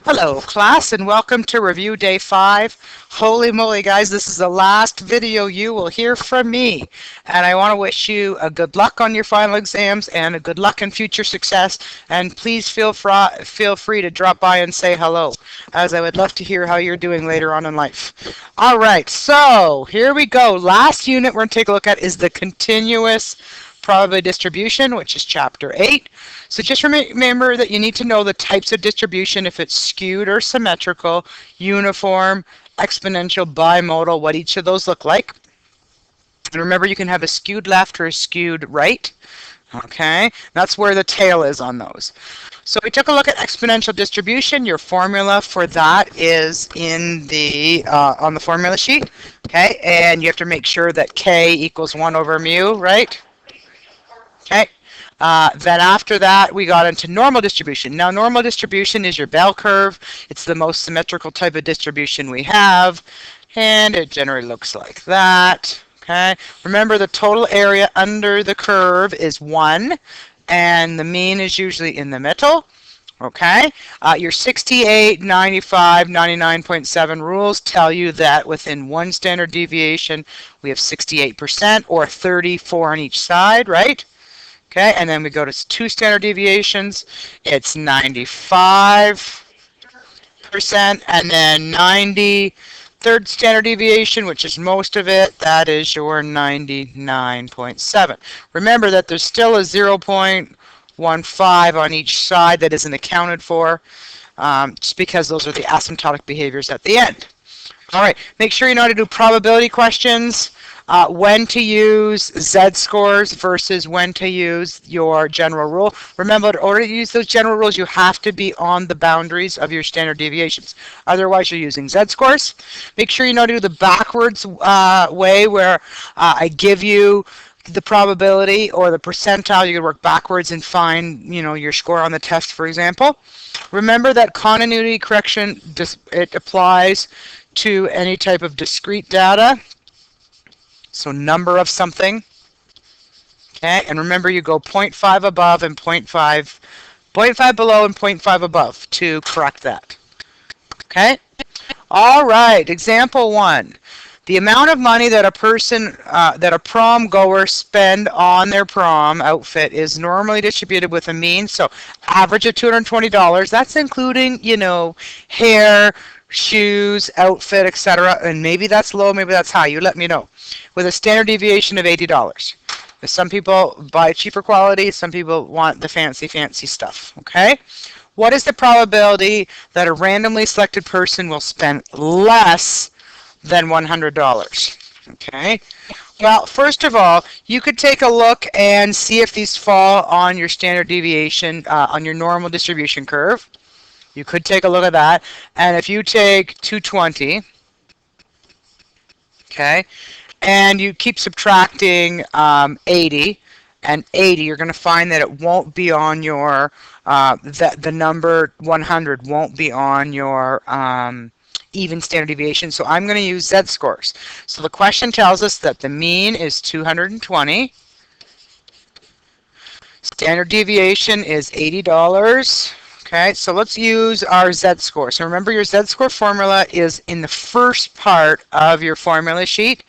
Hello, class, and welcome to review day 5. Holy moly, guys, this is the last video you will hear from me. And I want to wish you a good luck on your final exams and a good luck in future success. And please feel free to drop by and say hello, as I would love to hear how you're doing later on in life. All right, so here we go. Last unit we're going to take a look at is the continuous probability distribution, which is chapter 8. So just remember that you need to know the types of distribution, if it's skewed or symmetrical, uniform, exponential, bimodal, what each of those look like. And remember, you can have a skewed left or a skewed right. Okay, that's where the tail is on those. So we took a look at exponential distribution. Your formula for that is in the on the formula sheet. Okay, and you have to make sure that k equals 1 over mu, right? Okay. Then after that, we got into normal distribution. Now, normal distribution is your bell curve. It's the most symmetrical type of distribution we have, and it generally looks like that. Okay. Remember, the total area under the curve is 1, and the mean is usually in the middle. Okay. Your 68, 95, 99.7 rules tell you that within one standard deviation, we have 68% or 34 on each side, right? Okay, and then we go to 2 standard deviations. It's 95%, and then 90. Third standard deviation, which is most of it, that is your 99.7. Remember that there's still a 0.15 on each side that isn't accounted for, just because those are the asymptotic behaviors at the end. All right, make sure you know how to do probability questions. When to use z-scores versus when to use your general rule. Remember, in order to use those general rules, you have to be on the boundaries of your standard deviations. Otherwise, you're using z-scores. Make sure you know how to do the backwards way, where I give you the probability or the percentile. You can work backwards and find, your score on the test, for example. Remember that continuity correction, it applies to any type of discrete data. So number of something. Okay, and remember, you go 0.5 above and 0.5 below and 0.5 above to correct that. Okay? All right, example 1. The amount of money that a prom goer spend on their prom outfit is normally distributed with a mean, so average of $220. That's including, hair, shoes, outfit, etc. And maybe that's low, maybe that's high. You let me know. With a standard deviation of $80. Some people buy cheaper quality, some people want the fancy stuff. Okay? What is the probability that a randomly selected person will spend less than $100? Okay? Well, first of all, you could take a look and see if these fall on your standard deviation, on your normal distribution curve. You could take a look at that. And if you take 220, okay, and you keep subtracting 80, and 80, you're going to find that it won't be on your, the number 100 won't be on your even standard deviation. So I'm going to use z-scores. So the question tells us that the mean is 220. Standard deviation is $80. Okay, so let's use our z-score. So remember, your z-score formula is in the first part of your formula sheet,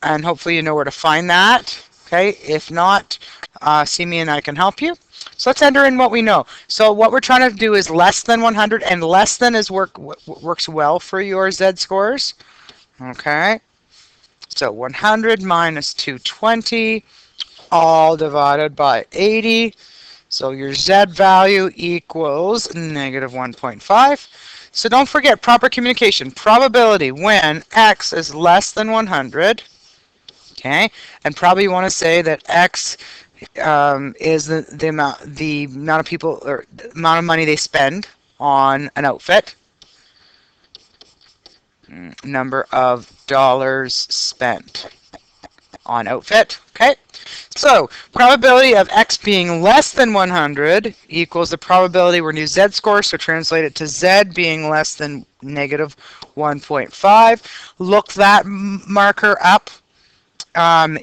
and hopefully you know where to find that. Okay, if not, see me and I can help you. So let's enter in what we know. So what we're trying to do is less than 100, and less than is works well for your z-scores. Okay, so 100 minus 220, all divided by 80. So your z value equals negative 1.5. So don't forget proper communication. Probability when x is less than 100. Okay, and probably you want to say that x is the amount of people, or the amount of money they spend on an outfit. Number of dollars spent on outfit. Okay, so probability of x being less than 100 equals the probability, we're going to use z-score, so translate it to z being less than negative 1.5. Look that marker up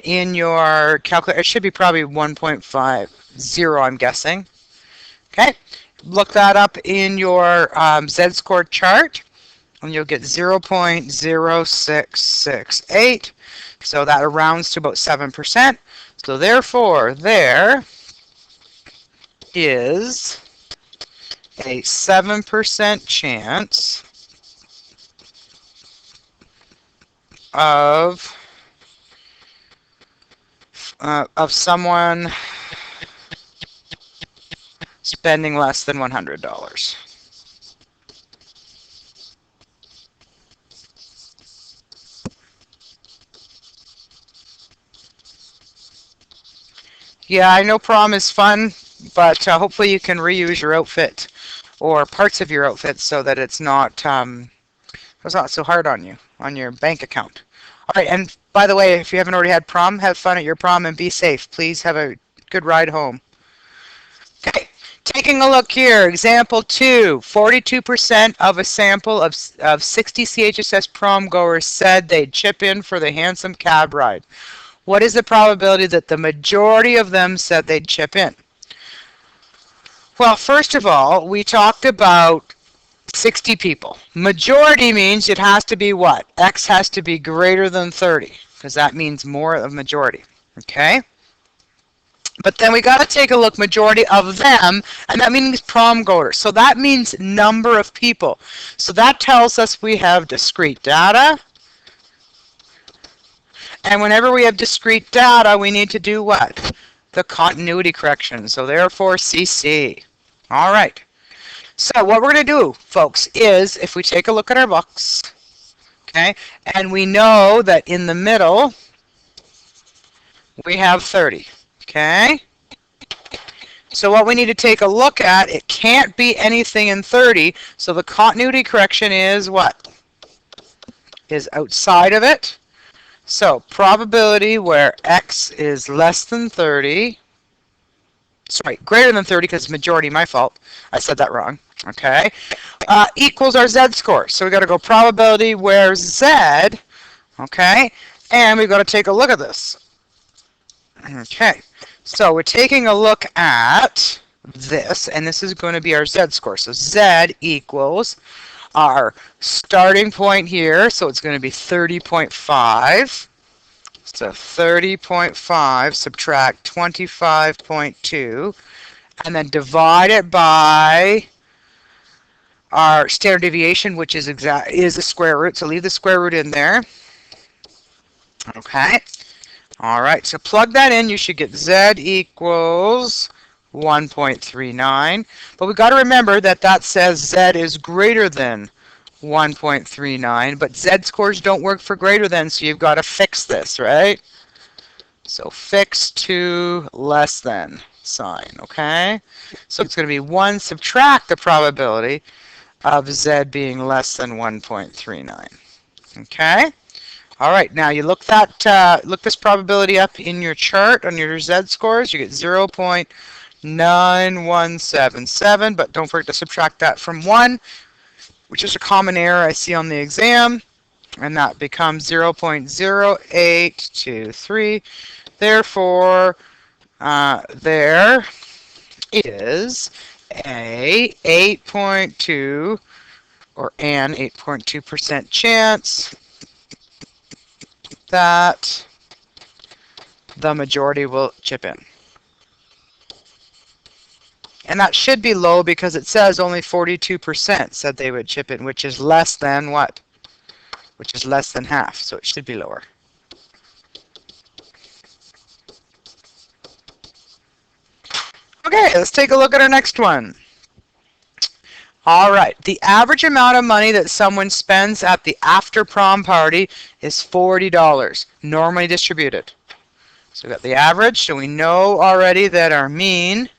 in your calculator. It should be probably 1.50, I'm guessing. Okay, look that up in your Z-score chart, and you'll get 0.0668. So that rounds to about 7%. So therefore, there is a 7% chance of someone spending less than $100. Yeah, I know prom is fun, but hopefully you can reuse your outfit or parts of your outfit so that it's not so hard on you, on your bank account. All right, and by the way, if you haven't already had prom, have fun at your prom and be safe. Please have a good ride home. Okay, taking a look here, example 2, 42% of a sample of 60 CHSS prom goers said they'd chip in for the handsome cab ride. What is the probability that the majority of them said they'd chip in? Well, first of all, we talked about 60 people. Majority means it has to be what? X has to be greater than 30, because that means more of majority. Okay? But then we got to take a look, majority of them, and that means prom goers. So that means number of people. So that tells us we have discrete data. And whenever we have discrete data, we need to do what? The continuity correction. So therefore, CC. All right. So what we're going to do, folks, is if we take a look at our books, okay, and we know that in the middle, we have 30, okay? So what we need to take a look at, it can't be anything in 30, so the continuity correction is what? Is outside of it. So probability where X is less than 30, sorry, greater than 30 because majority, my fault. I said that wrong, okay, equals our Z-score. So we got to go probability where Z, okay, and we've got to take a look at this. Okay, so we're taking a look at this, and this is going to be our Z-score. So Z equals our starting point here, so it's going to be 30.5. So 30.5 subtract 25.2, and then divide it by our standard deviation, which is the square root. So leave the square root in there. Okay. All right. So plug that in. You should get Z equals 1.39. But we've got to remember that that says Z is greater than 1.39. But Z scores don't work for greater than, so you've got to fix this, right? So fix to less than sign, okay? So it's going to be 1 subtract the probability of Z being less than 1.39. Okay? All right, now you look this probability up in your chart on your Z scores. You get 0.9177, but don't forget to subtract that from 1, which is a common error I see on the exam, and that becomes 0.0823. Therefore, there is a 8.2 or an 8.2% chance that the majority will chip in. And that should be low because it says only 42% said they would chip in, which is less than what? Which is less than half, so it should be lower. Okay, let's take a look at our next one. All right, the average amount of money that someone spends at the after prom party is $40, normally distributed. So we got the average, so we know already that our mean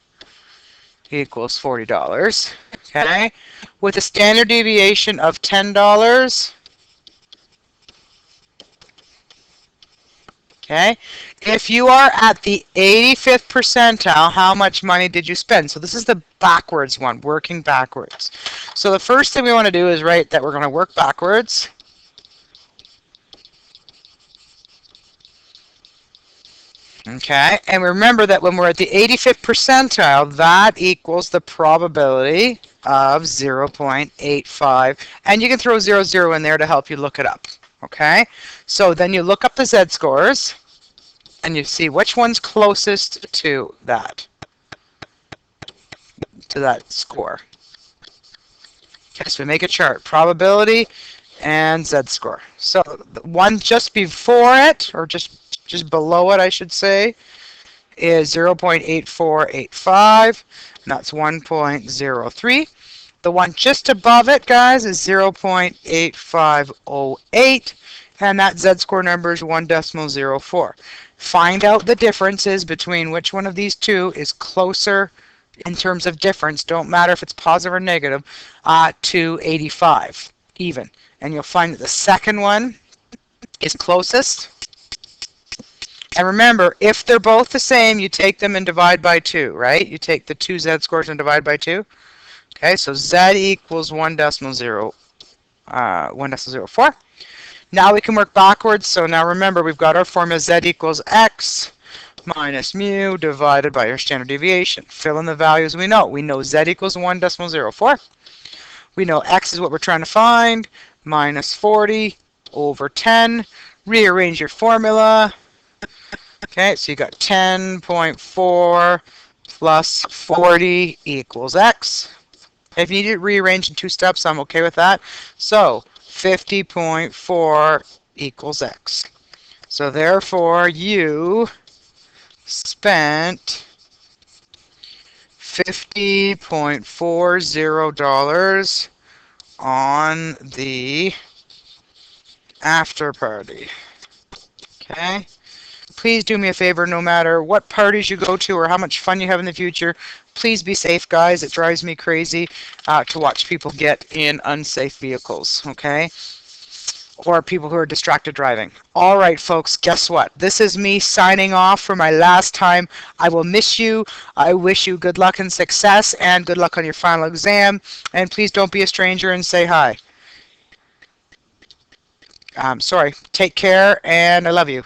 equals $40, okay? With a standard deviation of $10, okay? If you are at the 85th percentile, how much money did you spend? So this is the backwards one, working backwards. So the first thing we want to do is write that we're going to work backwards. Okay, and remember that when we're at the 85th percentile, that equals the probability of 0.85. And you can throw 0, in there to help you look it up. Okay, so then you look up the z-scores, and you see which one's closest to that score. Okay, so we make a chart, probability and z-score. So the one just before it, or just below it, I should say, is 0.8485, and that's 1.03. The one just above it, guys, is 0.8508, and that z-score number is 1.04. Find out the differences between which one of these two is closer in terms of difference, don't matter if it's positive or negative, to 85, even. And you'll find that the second one is closest. And remember, if they're both the same, you take them and divide by 2, right? You take the two z-scores and divide by 2. Okay, so z equals 1.04. Now we can work backwards. So now remember, we've got our formula z equals x minus mu divided by our standard deviation. Fill in the values we know. We know z equals 1.04. We know x is what we're trying to find, minus 40 over 10. Rearrange your formula. Okay, so you got 10.4 plus 40 equals x. If you need it rearranged in 2 steps, I'm okay with that. So 50.4 equals x. So therefore, you spent $50.40 on the after party. Okay? Please do me a favor, no matter what parties you go to or how much fun you have in the future, please be safe, guys. It drives me crazy to watch people get in unsafe vehicles, okay? Or people who are distracted driving. All right, folks, guess what? This is me signing off for my last time. I will miss you. I wish you good luck and success, and good luck on your final exam. And please don't be a stranger and say hi. Sorry. Take care, and I love you.